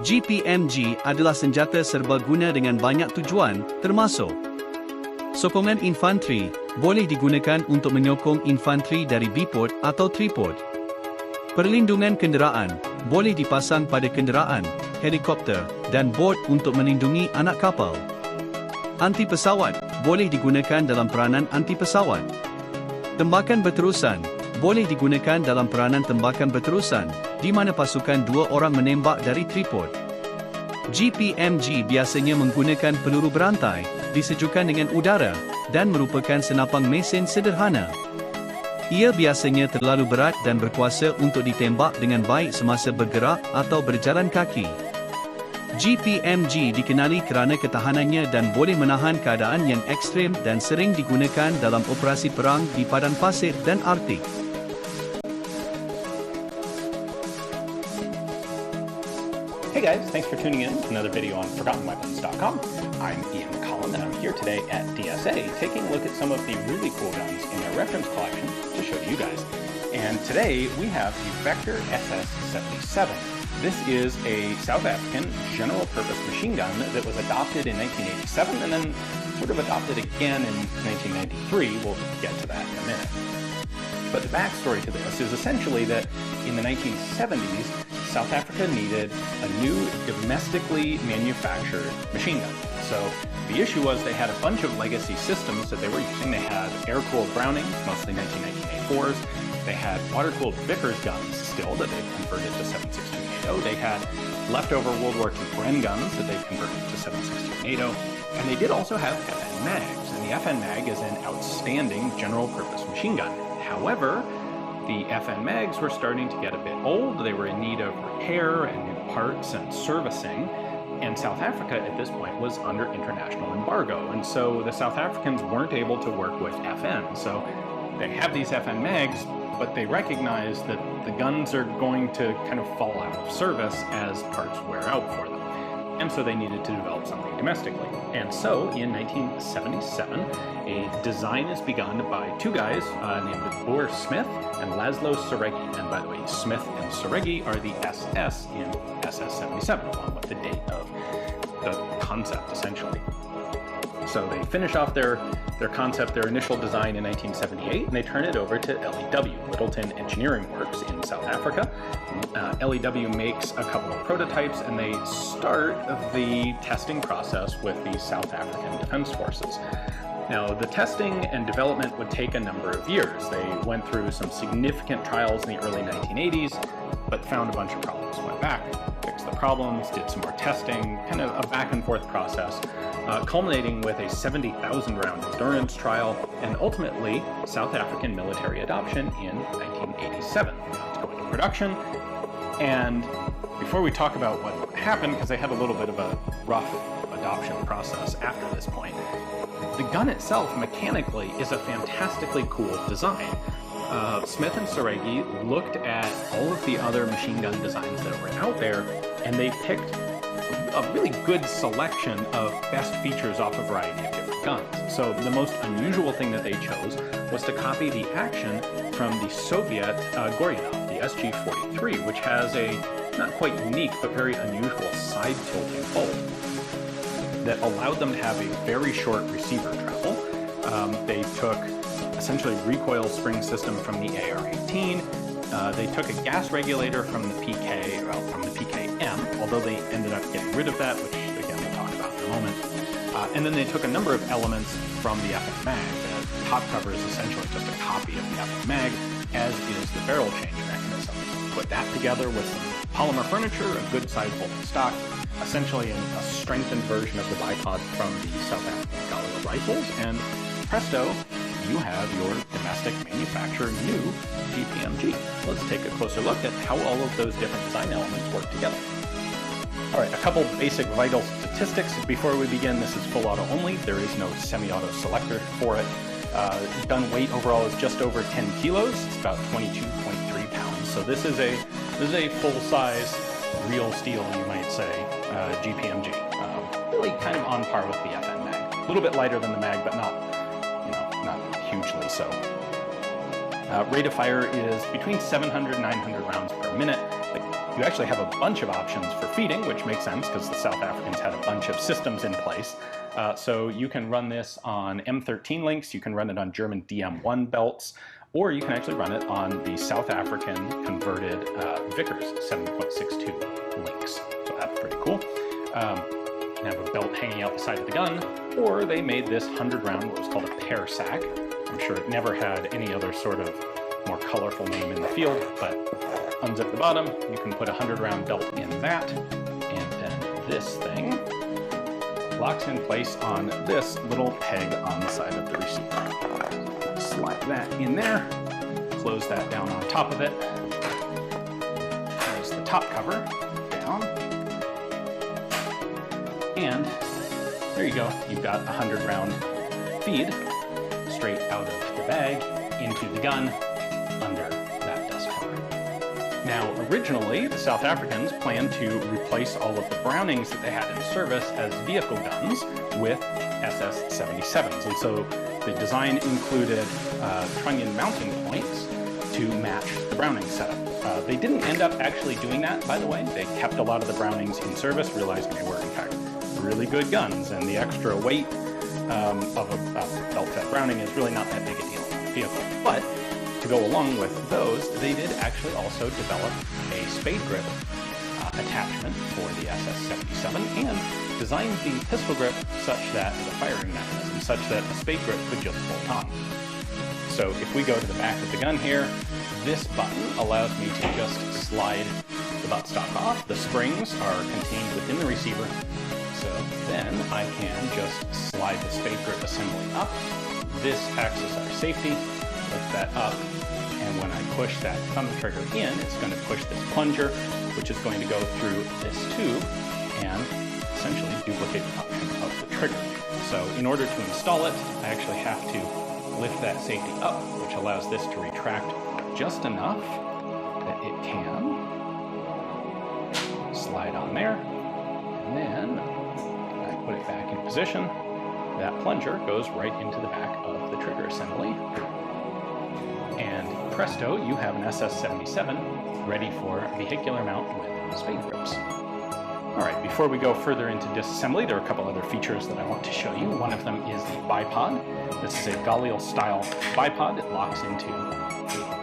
Gpmg adalah senjata serbaguna dengan banyak tujuan, termasuk sokongan infanteri, boleh digunakan untuk menyokong infanteri dari bipod atau tripod. Perlindungan kenderaan, boleh dipasang pada kenderaan, helikopter, dan bot untuk melindungi anak kapal. Anti pesawat, boleh digunakan dalam peranan anti pesawat. Tembakan berterusan, boleh digunakan dalam peranan tembakan berterusan, di mana pasukan 2 orang menembak dari tripod. Gpmg biasanya menggunakan peluru berantai, disejukkan dengan udara, dan merupakan senapan mesin sederhana. Ia biasanya terlalu berat dan berkuasa untuk ditembak dengan baik semasa bergerak atau berjalan kaki. Gpmg dikenali kerana ketahanannya dan boleh menahan keadaan yang ekstrim dan sering digunakan dalam operasi perang di padang pasir dan Arktik. Hey guys, thanks for tuning in to another video on ForgottenWeapons.com. I'm Ian McCollum and I'm here today at DSA taking a look at some of the really cool guns in their reference collection to show to you guys. And today we have the Vector SS77. This is a South African general purpose machine gun that was adopted in 1987 and then sort of adopted again in 1993. We'll get to that in a minute. But the backstory to this is essentially that in the 1970s, South Africa needed a new domestically manufactured machine gun. So the issue was they had a bunch of legacy systems that they were using. They had air-cooled Brownings, mostly 1919 A4s. They had water-cooled Vickers guns still that they converted to 7.62 They had leftover World War II Bren guns that they converted to 7.62 NATO. And they did also have FN mags. And the FN mag is an outstanding general-purpose machine gun. However, the FN mags were starting to get a bit old. They were in need of repair and new parts and servicing. And South Africa at this point was under international embargo. And so the South Africans weren't able to work with FN. So they have these FN mags, but they recognize that the guns are going to kind of fall out of service as parts wear out for them. And so they needed to develop something domestically. And so in 1977, a design is begun by 2 guys named Boer Smith and Laszlo Seregi. And by the way, Smith and Seregi are the SS in SS77, along with the date of the concept, essentially. So they finish off their concept, their initial design in 1978, and they turn it over to LEW, Littleton Engineering Works in South Africa. LEW makes a couple of prototypes, and they start the testing process with the South African Defense Forces. Now, the testing and development would take a number of years. They went through some significant trials in the early 1980s, but found a bunch of problems. Went back, fixed the problems, did some more testing, kind of a back and forth process, culminating with a 70,000 round endurance trial, and ultimately South African military adoption in 1987. To go into production, and before we talk about what happened, because they had a little bit of a rough adoption process after this point, the gun itself mechanically is a fantastically cool design. Smith and Seregi looked at all of the other machine gun designs that were out there, and they picked a really good selection of best features off a variety of different guns. So the most unusual thing that they chose was to copy the action from the Soviet Goryanov, the SG-43, which has a not quite unique but very unusual side tilting bolt that allowed them to have a very short receiver travel. They took essentially recoil spring system from the AR-18. They took a gas regulator from the PKM, although they ended up getting rid of that, which again we'll talk about in a moment. And then they took a number of elements from the FN mag. The top cover is essentially just a copy of the FN mag, as is the barrel change mechanism. Put that together with some polymer furniture, a good side folding stock, essentially a strengthened version of the bipod from the South African Galil rifles, and presto, you have your domestic manufacturer new Gpmg. Let's take a closer look at how all of those different design elements work together. All right, a couple basic vital statistics. Before we begin, this is full auto only. There is no semi-auto selector for it. Gun weight overall is just over 10 kilos. It's about 22.3 pounds. So this is a full-size, real steel, you might say, Gpmg. Really kind of on par with the FN mag. A little bit lighter than the mag, but not hugely so. Rate of fire is between 700 and 900 rounds per minute. You actually have a bunch of options for feeding, which makes sense because the South Africans had a bunch of systems in place. So you can run this on M13 links, you can run it on German DM1 belts, or you can actually run it on the South African converted Vickers 7.62 links. So that's pretty cool. You can have a belt hanging out the side of the gun, or they made this 100-round, what was called a pear sack. I'm sure it never had any other sort of more colorful name in the field, but unzip the bottom, you can put a 100-round belt in that, and then this thing locks in place on this little peg on the side of the receiver. Slide that in there, close that down on top of it, close the top cover down, and there you go. You've got a 100-round feed straight out of the bag into the gun under that dust cover. Now, originally, the South Africans planned to replace all of the Brownings that they had in service as vehicle guns with SS-77s, and so the design included trunnion mounting points to match the Browning setup. They didn't end up actually doing that, by the way. They kept a lot of the Brownings in service, realizing they were, in fact, really good guns, and the extra weight of a belt-fed Browning is really not that big a deal on the vehicle. But to go along with those, they did actually also develop a spade grip attachment for the SS-77 and designed the pistol grip such that, the firing mechanism, such that a spade grip could just bolt on. So if we go to the back of the gun here, this button allows me to just slide the buttstock off. The springs are contained within the receiver, so then I can just slide the spade grip assembly up. This acts as our safety. Lift that up, and when I push that thumb trigger in, it's going to push this plunger, which is going to go through this tube and essentially duplicate the function of the trigger. So in order to install it, I actually have to lift that safety up, which allows this to retract just enough that it can slide on there, and then I put it back in position. That plunger goes right into the back of the trigger assembly. And presto, you have an SS-77 ready for vehicular mount with spade grips. All right, before we go further into disassembly, there are a couple other features that I want to show you. One of them is the bipod. This is a Galil-style bipod. It locks into a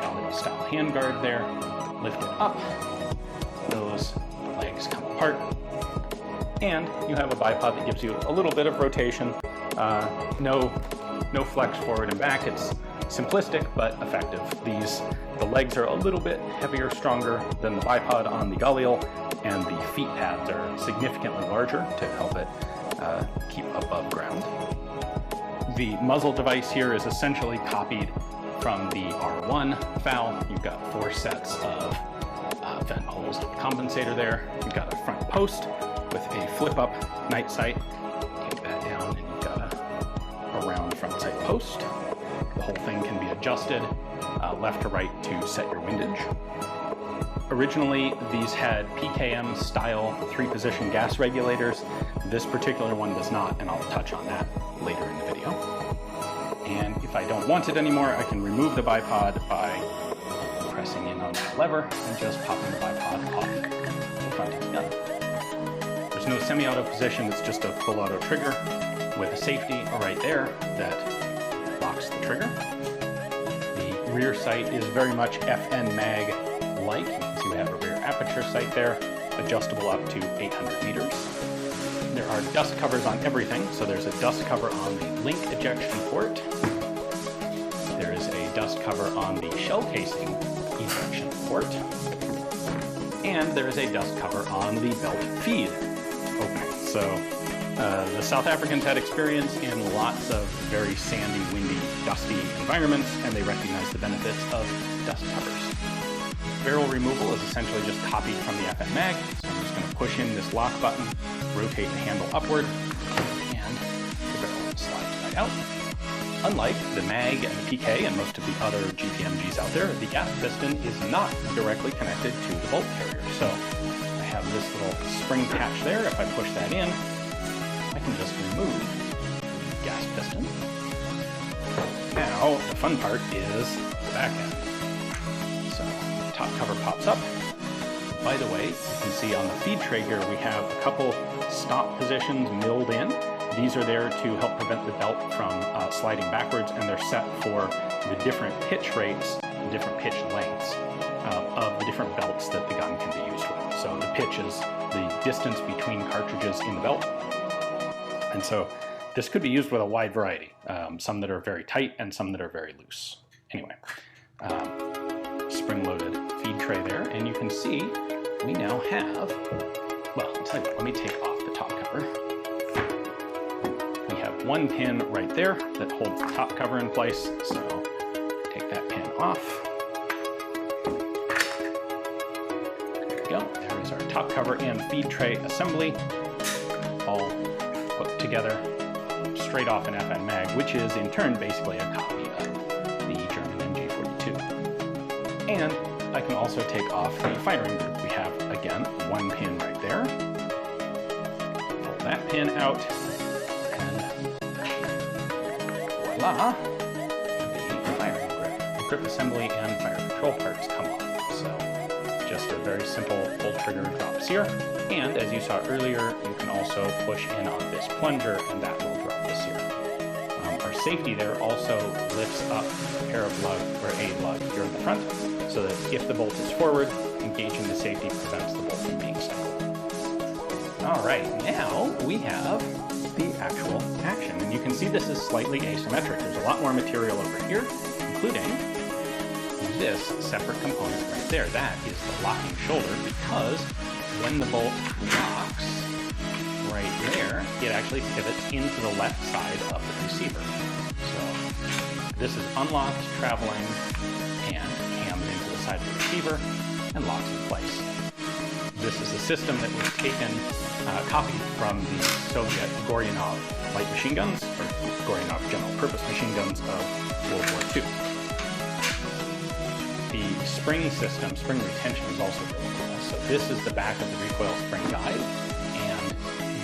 Galil-style handguard there. Lift it up. Those legs come apart. And you have a bipod that gives you a little bit of rotation. No flex forward and back. It's simplistic but effective. The legs are a little bit heavier, stronger than the bipod on the Galil, and the feet pads are significantly larger to help it keep above ground. The muzzle device here is essentially copied from the R1 FAL. You've got 4 sets of vent holes and compensator there. You've got a front post with a flip-up night sight. Take that down, and you've got a round front sight post. The whole thing can be adjusted left to right to set your windage. Originally, these had PKM style 3-position gas regulators. This particular one does not, and I'll touch on that later in the video. And if I don't want it anymore, I can remove the bipod by pressing in on that lever and just popping the bipod off the front of the gun. There's no semi-auto position, it's just a full auto trigger with a safety right there that locks the trigger. The rear sight is very much FN mag-like. You can see we have a rear aperture sight there, adjustable up to 800 meters. There are dust covers on everything, so there's a dust cover on the link ejection port. There is a dust cover on the shell casing ejection port. And there is a dust cover on the belt feed opening. So the South Africans had experience in lots of very sandy, windy, dusty environments, and they recognized the benefits of dust covers. Barrel removal is essentially just copied from the FN mag, so I'm just going to push in this lock button, rotate the handle upward, and the barrel slides right out. Unlike the mag and the PK and most of the other Gpmgs out there, the gas piston is not directly connected to the bolt carrier. So I have this little spring patch there. If I push that in, I can just remove the gas piston. Now, the fun part is the back end. So the top cover pops up, By the way, you can see on the feed tray here we have a couple stop positions milled in. These are there to help prevent the belt from sliding backwards, and they're set for the different pitch rates, different pitch lengths of the different belts that the gun can be used with. So the pitch is the distance between cartridges in the belt. And so this could be used with a wide variety, some that are very tight and some that are very loose. Anyway, spring-loaded feed tray there, and you can see we now have, well, I'll tell you what, let me take off the top cover. We have one pin right there that holds the top cover in place, so take that pin off. There we go, there is our top cover and feed tray assembly, all hooked together straight off an FN mag, which is in turn basically a copy of the German MG42. And I can also take off the firing group. We have, again, one pin right there. Pull that pin out, and voila, the firing grip. The grip assembly and fire control parts come off. So just a very simple pull trigger drops here. And as you saw earlier, you can also push in on this plunger, and that will drop this here. Our safety there also lifts up a pair of lug, or a lug here in the front, so that if the bolt is forward, engaging the safety prevents the bolt from being cycled. All right, now we have the actual action, and you can see this is slightly asymmetric. There's a lot more material over here, including this separate component right there. That is the locking shoulder, because when the bolt locks right there, it actually pivots into the left side of the receiver. So this is unlocked, traveling, and hammed into the side of the receiver and locks in place. This is a system that was taken, copied from the Soviet Goryanov light machine guns, or Goryanov general purpose machine guns of World War II. The spring system, spring retention, is also really cool. So this is the back of the recoil spring guide, and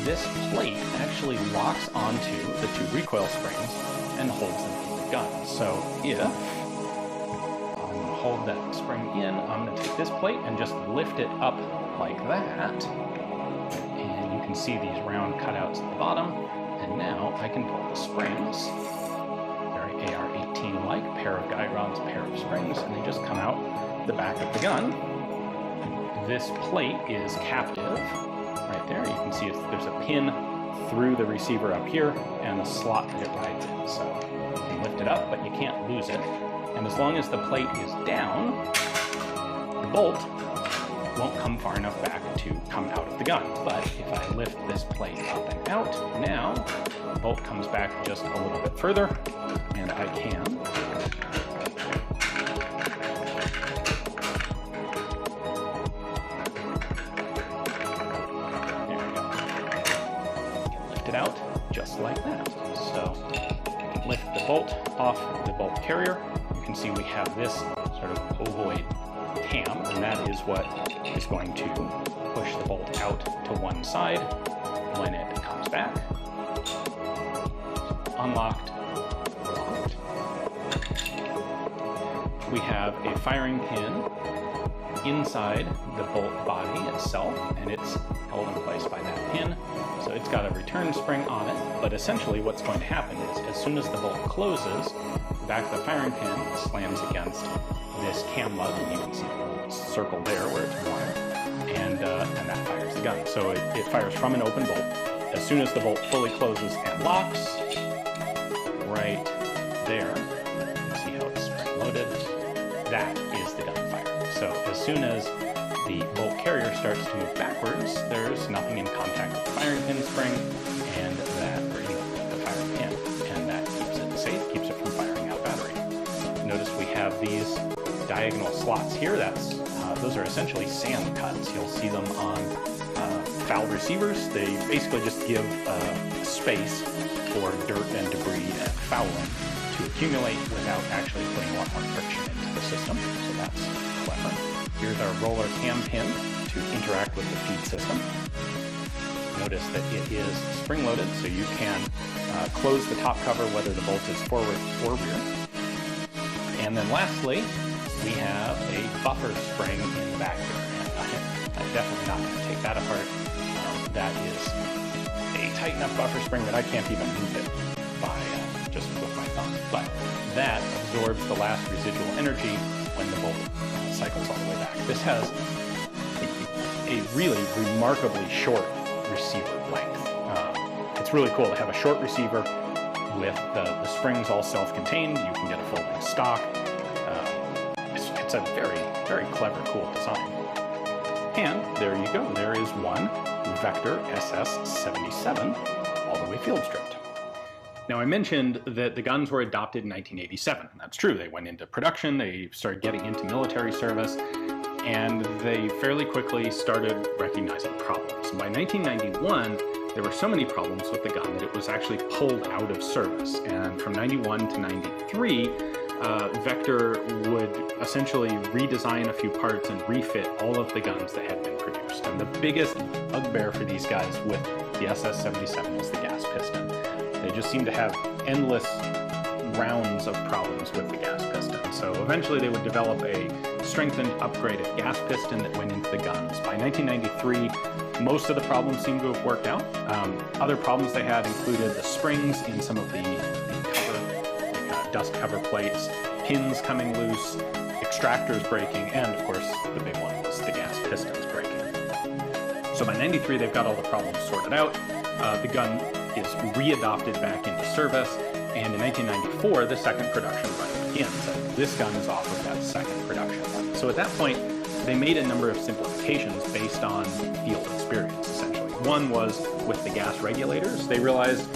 this plate actually locks onto the two recoil springs and holds them in the gun. So if I'm going to hold that spring in, I'm going to take this plate and just lift it up like that, and you can see these round cutouts at the bottom, and now I can pull the springs. Very AR-18-like, pair of guide rods, pair of springs, and they just come out the back of the gun. This plate is captive right there. You can see there's a pin through the receiver up here and a slot that it rides in. So you can lift it up, but you can't lose it. And as long as the plate is down, the bolt won't come far enough back to come out of the gun. But if I lift this plate up and out, now the bolt comes back just a little bit further, and I can it out just like that. So I can lift the bolt off the bolt carrier. You can see we have this sort of ovoid cam, and that is what is going to push the bolt out to one side when it comes back. Unlocked, locked. We have a firing pin inside the bolt body itself, and it's held in place by that pin. So it's got a return spring on it, but essentially what's going to happen is as soon as the bolt closes, the back of the firing pin slams against this cam lug, and you can see the circle there where it's worn, and that fires the gun. So it fires from an open bolt. As soon as the bolt fully closes and locks, right there, you can see how it's spring-loaded, that is the gun firing. So as soon as the bolt carrier starts to move backwards, there's nothing in contact with the firing pin spring, and that, or the firing pin, and that keeps it safe, keeps it from firing out battery. Notice we have these diagonal slots here. Those are essentially sand cuts. You'll see them on foul receivers. They basically just give space for dirt and debris and fouling to accumulate without actually putting a lot more friction into the system. So that's clever. Here's our roller cam pin to interact with the feed system. Notice that it is spring-loaded, so you can close the top cover whether the bolt is forward or rear. And then lastly, we have a buffer spring in the back here. definitely not going to take that apart. That is a tight enough buffer spring that I can't even move it by just with my thumb. But that absorbs the last residual energy when the bolt cycles all the way back. This has a really remarkably short receiver length. It's really cool to have a short receiver with the springs all self-contained. You can get a full-length stock. It's a very, very clever, cool design. And there you go. There is one Vector SS77, all the way field stripped. Now I mentioned that the guns were adopted in 1987. That's true. They went into production, they started getting into military service, and they fairly quickly started recognizing problems. By 1991, there were so many problems with the gun that it was actually pulled out of service. And from 91 to 93, Vector would essentially redesign a few parts and refit all of the guns that had been produced. And the biggest bugbear for these guys with the SS77 is the gas piston. They just seem to have endless rounds of problems with the gas piston. So eventually they would develop a strengthened, upgraded gas piston that went into the guns. By 1993, most of the problems seemed to have worked out. Other problems they had included the springs in some of the dust cover plates, pins coming loose, extractors breaking, and of course the big one was the gas pistons breaking. So by 93 they've got all the problems sorted out. The gun is readopted back into service, and in 1994 the second production run begins. And this gun is off of that second production run. So at that point they made a number of simplifications based on field experience, essentially. One was with the gas regulators. They realized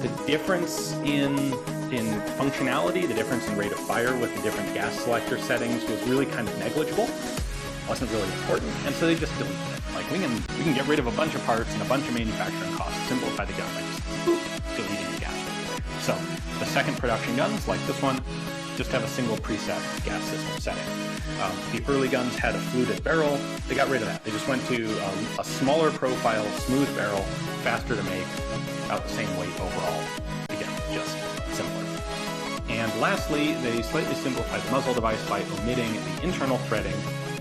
the difference in functionality, the difference in rate of fire with the different gas selector settings was really kind of negligible, wasn't really important, and so they just deleted it. Like, we can get rid of a bunch of parts and a bunch of manufacturing costs, simplify the gun by just deleting the gas regulator. So the second production guns, like this one, just have a single preset gas system setting. The early guns had a fluted barrel. They got rid of that. They just went to a smaller profile, smooth barrel, faster to make, about the same weight overall. Again, just simpler. And lastly, they slightly simplified the muzzle device by omitting the internal threading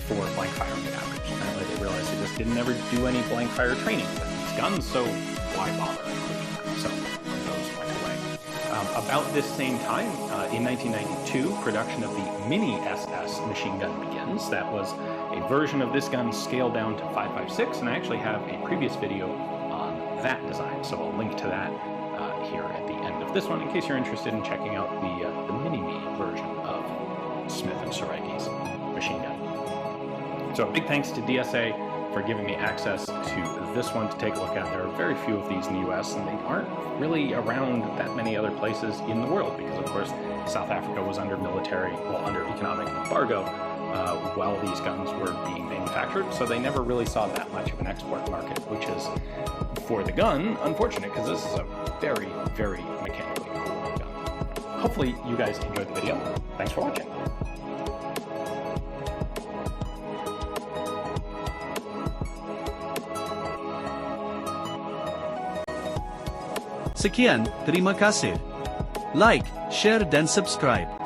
for blank firing adapters. Apparently they realized they just didn't ever do any blank fire training with these guns, so why bother including them? So those went away. About this same time, in 1992, production of the Mini SS machine gun begins. That was a version of this gun scaled down to 5.56, and I actually have a previous video on that design, so I'll link to that here at the end of this one in case you're interested in checking out the mini-me version of Smith & Suragi's machine gun. So big thanks to DSA for giving me access to this one to take a look at. There are very few of these in the US, and they aren't really around that many other places in the world because, of course, South Africa was under under economic embargo while these guns were being manufactured, so they never really saw that much of an export market, which is, for the gun, unfortunate, because this is a very, very mechanically cool gun. Hopefully you guys enjoyed the video. Thanks for watching. Sekian, terima kasih. Like, share dan subscribe.